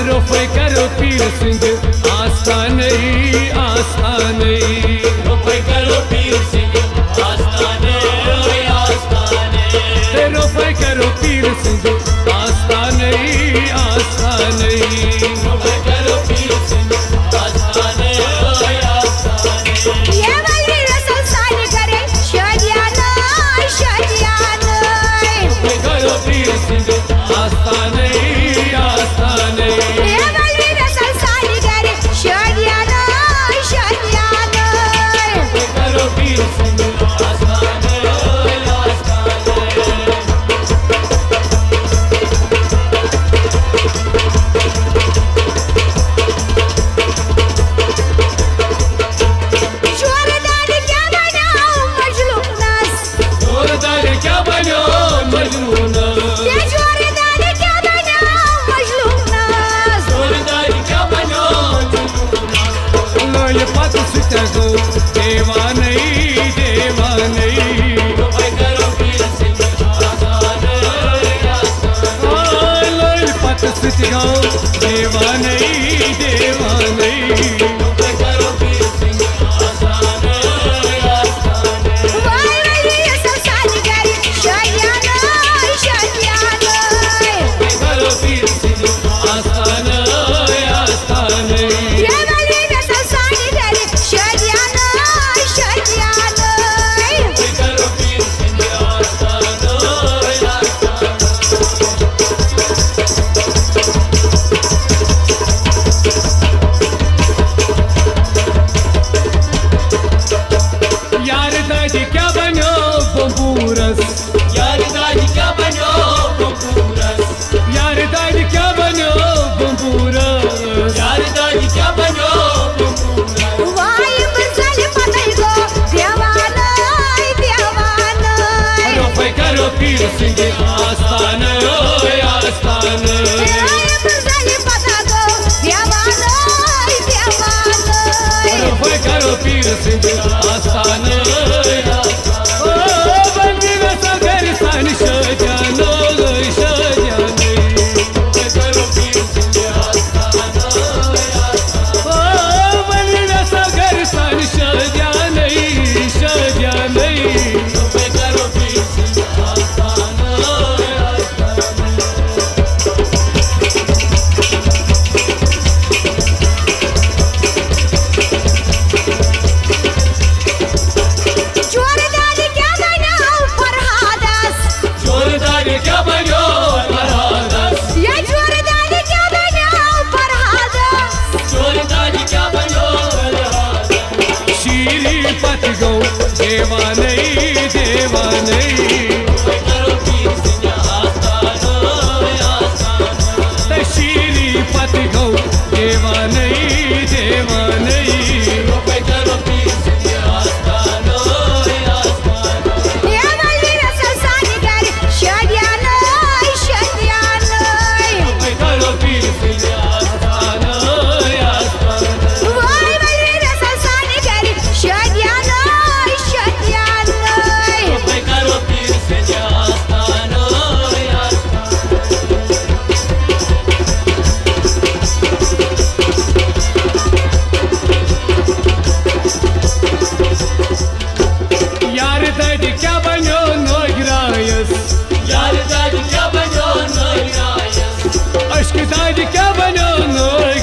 रोफ करो पीर सिंह आस्थानई आस्थानई रोफ करो पीर सिंह आस्थानई आस्थानई रोफ करो पीर सिंह आस्थानई आस्थानई रोफ करो पीर सिंह आस्थानई आस्थानई ये वाली रसल सानी करे शादियाना शादियाना रोफ करो पीर सिंह आस्थानई आस्थानई ये वाली रसल सानी करे शादियाना शादियाना करो पीर सिंह आस्थानई आस्थानई जोरदार क्या बनाओ मजलूमनास जोरदार क्या बनो मजनूना ये जोरदार क्या बनाओ मजलूमनास जोरदार क्या बनो लोल पत सुतगो देवानई देवानई रोफ करो पीर सिंह आस्थानई आस्थानई लोल पत सुतगो देवानई देवानई रोफ करो पीर सिंह आस्थानई आस्थानई वाई वाली रसल सानी करे शादियाना शादियाना करो पीर सिंह आस्थानई आस्थानई ये वाली रसल सानी करे शादियाना शादियाना करो पीर सिंह आस्थानई आस्थानई यार दादी क्या बनो बबूरस यार दादी क्या बनो बबूरस यार दादी क्या बनो बबूरस यार दादी क्या बनो बबूरस वाई बरसाल पतल गो देवाना देवाना रोफ करो पीर सिंह आस्थानई आस्थानई वाई बरसाल पतल गो देवाना देवाना रोफ करो पीर सिंह आस्थानई ओ बंदिना सगर सन शजानो शजानई करो पीर सिंह आस्थानई ओ बंदिना सगर सन शजानई शजानई करो पीर सिंह आस्थानई जोरदार क्या बनाओ फरहादस जोरदार क्या बनो फरहादस ये जोरदार क्या बनाओ फरहादस जोरदार क्या बनो शीरी पत गो देवानई देवानई करो पीर सिंह आस्थानई आस्थानई शीरी पत गो देवानई देवानई करो पीर सिंह आस्थानई आस्थानई ये वाली रसल सानी करे शादियाना शादियाना करो पीर सिंह आस्थानई आस्थानई वाई वाली रसल सानी करे शादियाना शादियाना करो पीर सिंह आस्थानई आस्थानई यार दादी क्या बनो नोगरायस यार दादी क्या बनो नोरायस अश्क दादी क्या बनो नोगरायस